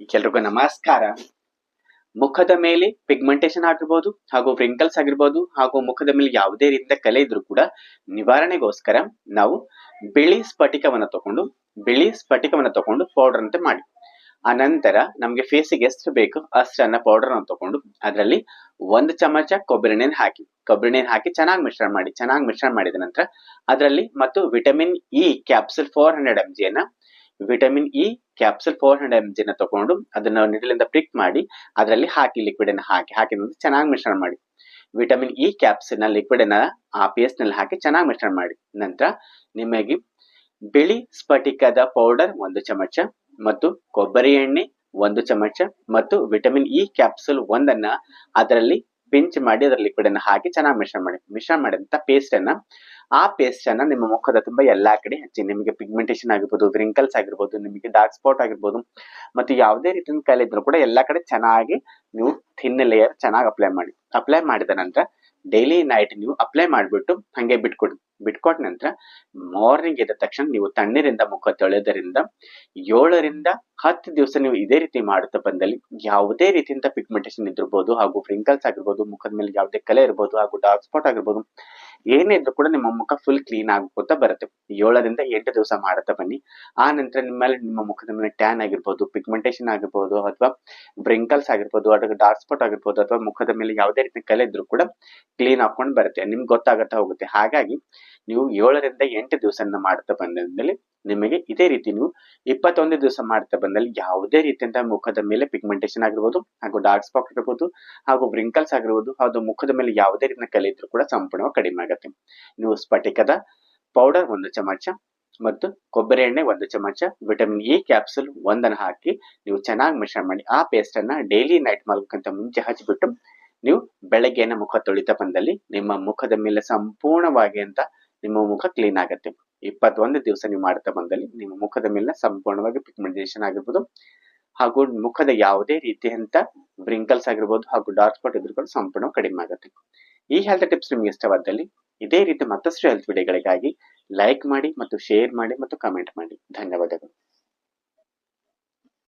ಎಲ್ರಿಗೂ ನಮಸ್ಕಾರ. ಮುಖದ ಮೇಲೆ ಪಿಗ್ಮೆಂಟೇಶನ್ ಆಗಿರ್ಬೋದು ಹಾಗೂ ವ್ರಿಂಕಲ್ಸ್ ಆಗಿರ್ಬೋದು ಹಾಗೂ ಮುಖದ ಮೇಲೆ ಯಾವುದೇ ರೀತಿಯ ಕಲೆ ಇದ್ರೂ ಕೂಡ ನಿವಾರಣೆಗೋಸ್ಕರ ನಾವು ಬಿಳಿ ಸ್ಫಟಿಕವನ್ನ ತಕೊಂಡು ಪೌಡರ್ ಅಂತ ಮಾಡಿ ಆ ನಂತರ ನಮ್ಗೆ ಫೇಸಿಗೆ ಎಷ್ಟು ಬೇಕು ಅಷ್ಟನ್ನ ಪೌಡರ್ ಅನ್ನು ತಕೊಂಡು ಅದರಲ್ಲಿ 1 ಚಮಚ ಕೊಬ್ಬರಿ ಎಣ್ಣೆ ಹಾಕಿ ಚೆನ್ನಾಗಿ ಮಿಶ್ರಣ ಮಾಡಿದ ನಂತರ ಅದರಲ್ಲಿ ಮತ್ತು ವಿಟಮಿನ್ ಇ ಕ್ಯಾಪ್ಸೂಲ್ 400 mg ನ ತಕೊಂಡು ಅದನ್ನ ನಿಡಲಿಂದ ಪ್ರಿಕ್ ಮಾಡಿ ಅದರಲ್ಲಿ ಹಾಕಿ ಲಿಕ್ವಿಡ್ ಅನ್ನು ಹಾಕಿ ಚೆನ್ನಾಗಿ ಮಿಶ್ರಣ ಮಾಡಿ. ವಿಟಮಿನ್ ಇ ಕ್ಯಾಪ್ಸೂಲ್ ನ ಲಿಕ್ವಿಡ್ ಅನ್ನ ಆ ಪೇಸ್ಟ್ ನಲ್ಲಿ ಹಾಕಿ ಚೆನ್ನಾಗಿ ಮಿಶ್ರಣ ಮಾಡಿ ನಂತರ ನಿಮಗೆ ಬಿಳಿ ಸ್ಫಟಿಕದ ಪೌಡರ್ 1 ಚಮಚ ಮತ್ತು ಕೊಬ್ಬರಿ ಎಣ್ಣೆ 1 ಚಮಚ ಮತ್ತು ವಿಟಮಿನ್ ಇ ಕ್ಯಾಪ್ಸೂಲ್ 1 ಅನ್ನ ಅದರಲ್ಲಿ ಪಿಂಚ್ ಮಾಡಿ ಅದರ ಲಿಕ್ವಿಡ್ ಅನ್ನು ಹಾಕಿ ಚೆನ್ನಾಗಿ ಮಿಶ್ರಣ ಮಾಡಿದಂತ ಪೇಸ್ಟ್ ಅನ್ನ ನಿಮ್ಮ ಮುಖದ ತುಂಬಾ ಎಲ್ಲಾ ಕಡೆ ಹಚ್ಚಿ. ನಿಮಗೆ ಪಿಗ್ಮೆಂಟೇಶನ್ ಆಗಿರ್ಬೋದು, ವ್ರಿಂಕಲ್ಸ್ ಆಗಿರ್ಬೋದು, ನಿಮಗೆ ಡಾರ್ಕ್ ಸ್ಪಾಟ್ ಆಗಿರ್ಬೋದು ಮತ್ತು ಯಾವುದೇ ರೀತಿಯ ಕಾಯಿಲೆ ಇದ್ರೂ ಕೂಡ ಎಲ್ಲಾ ಕಡೆ ಚೆನ್ನಾಗಿ ನೀವು ಥಿನ್ ಲೇಯರ್ ಚೆನ್ನಾಗಿ ಅಪ್ಲೈ ಮಾಡಿದ ನಂತರ ಡೈಲಿ ನೈಟ್ ನೀವು ಅಪ್ಲೈ ಮಾಡಿಬಿಟ್ಟು ಹಂಗೆ ಬಿಟ್ಕೊಟ್ಟ ನಂತರ ಮಾರ್ನಿಂಗ್ ಎದ್ದ ತಕ್ಷಣ ನೀವು ತಣ್ಣೀರಿಂದ ಮುಖ ತೊಳೆದರಿಂದ 7 ರಿಂದ 10 ದಿವಸ ನೀವು ಇದೇ ರೀತಿ ಮಾಡುತ್ತಾ ಬಂದಲ್ಲಿ ಯಾವುದೇ ರೀತಿಯಿಂದ ಪಿಗ್ಮೆಂಟೇಶನ್ ಇದ್ದಿರಬಹುದು ಹಾಗೂ ವ್ರಿಂಕಲ್ಸ್ ಆಗಿರ್ಬೋದು, ಮುಖದ ಮೇಲೆ ಯಾವುದೇ ಕಲೆ ಇರಬಹುದು ಹಾಗೂ ಡಾರ್ಕ್ ಸ್ಪಾಟ್ ಆಗಿರ್ಬೋದು, ಏನೇ ಇದ್ರೂ ಕೂಡ ನಿಮ್ಮ ಮುಖ ಫುಲ್ ಕ್ಲೀನ್ ಆಗ್ಕೋತಾ ಬರುತ್ತೆ. 7 ರಿಂದ 8 ದಿವಸ ಮಾಡುತ್ತಾ ಬನ್ನಿ. ಆ ನಂತರ ನಿಮ್ಮ ಮುಖದ ಮೇಲೆ ಟ್ಯಾನ್ ಆಗಿರ್ಬೋದು, ಪಿಗ್ಮೆಂಟೇಶನ್ ಆಗಿರ್ಬೋದು ಅಥವಾ ವ್ರಿಂಕಲ್ಸ್ ಆಗಿರ್ಬೋದು ಅಥವಾ ಡಾರ್ಕ್ ಸ್ಪಾಟ್ ಆಗಿರ್ಬೋದು ಅಥವಾ ಮುಖದ ಮೇಲೆ ಯಾವುದೇ ರೀತಿ ಕಲೆ ಇದ್ರೂ ಕೂಡ ಕ್ಲೀನ್ ಹಾಕೊಂಡು ಬರುತ್ತೆ, ನಿಮ್ಗೆ ಗೊತ್ತಾಗುತ್ತಾ ಹೋಗುತ್ತೆ. ಹಾಗಾಗಿ ನೀವು 7 ರಿಂದ 8 ದಿವಸ ಮಾಡುತ್ತಾ ಬಂದಲ್ಲಿ ನಿಮಗೆ ಇದೇ ರೀತಿ ನೀವು 21 ದಿವಸ ಮಾಡುತ್ತಾ ಬಂದಲ್ಲಿ ಯಾವುದೇ ರೀತಿಯಿಂದ ಮುಖದ ಮೇಲೆ ಪಿಗ್ಮೆಂಟೇಶನ್ ಆಗಿರ್ಬೋದು ಹಾಗೂ ಡಾರ್ಕ್ ಸ್ಪಾಟ್ ಆಗಿರ್ಬೋದು ಹಾಗೂ ವ್ರಿಂಕಲ್ಸ್ ಆಗಿರ್ಬೋದು ಹಾಗೂ ಮುಖದ ಮೇಲೆ ಯಾವುದೇ ರೀತಿಯ ಕಲೆ ಇದ್ರೂ ಕೂಡ ಸಂಪೂರ್ಣವಾಗಿ ಕಡಿಮೆ ಆಗುತ್ತೆ. ನೀವು ಸ್ಫಟಿಕದ ಪೌಡರ್ 1 ಚಮಚ ಮತ್ತು ಕೊಬ್ಬರಿ ಎಣ್ಣೆ 1 ಚಮಚ ವಿಟಮಿನ್ ಇ ಕ್ಯಾಪ್ಸೂಲ್ 1 ಅನ್ನು ಹಾಕಿ ನೀವು ಚೆನ್ನಾಗಿ ಮಿಶ್ರಣ ಮಾಡಿ ಆ ಪೇಸ್ಟ್ ಅನ್ನ ಡೈಲಿ ನೈಟ್ ಮಲಗಕ್ಕಿಂತ ಮುಂಚೆ ಹಚ್ಚಿಬಿಟ್ಟು ನೀವು ಬೆಳಗ್ಗೆನ ಮುಖ ತೊಳಿತಾ ಬಂದಲ್ಲಿ ನಿಮ್ಮ ಮುಖದ ಮೇಲೆ ಸಂಪೂರ್ಣವಾಗಿ ನಿಮ್ಮ ಮುಖ ಕ್ಲೀನ್ ಆಗುತ್ತೆ. 21 ದಿವಸ ನೀವು ಮಾಡ್ತಾ ಬಂದಲ್ಲಿ ನಿಮ್ಮ ಮುಖದ ಮೇಲೆ ಸಂಪೂರ್ಣವಾಗಿ ಪಿಗ್ಮೆಂಟೇಶನ್ ಆಗಿರ್ಬೋದು ಹಾಗೂ ಮುಖದ ಯಾವುದೇ ರೀತಿಯಂತ ವ್ರಿಂಕಲ್ಸ್ ಆಗಿರ್ಬೋದು ಹಾಗೂ ಡಾರ್ಕ್ ಸ್ಪಾಟ್ ಇದ್ರೂ ಕೂಡ ಸಂಪೂರ್ಣ ಕಡಿಮೆ ಆಗುತ್ತೆ. ಈ ಹೆಲ್ತ್ ಟಿಪ್ಸ್ ನಿಮ್ಗೆ ಇಷ್ಟವಾದಲ್ಲಿ ಇದೇ ರೀತಿ ಮತ್ತಷ್ಟು ಹೆಲ್ತ್ ವಿಡಿಯೋಗಳಿಗಾಗಿ ಲೈಕ್ ಮಾಡಿ ಮತ್ತು ಶೇರ್ ಮಾಡಿ ಮತ್ತು ಕಮೆಂಟ್ ಮಾಡಿ. ಧನ್ಯವಾದಗಳು.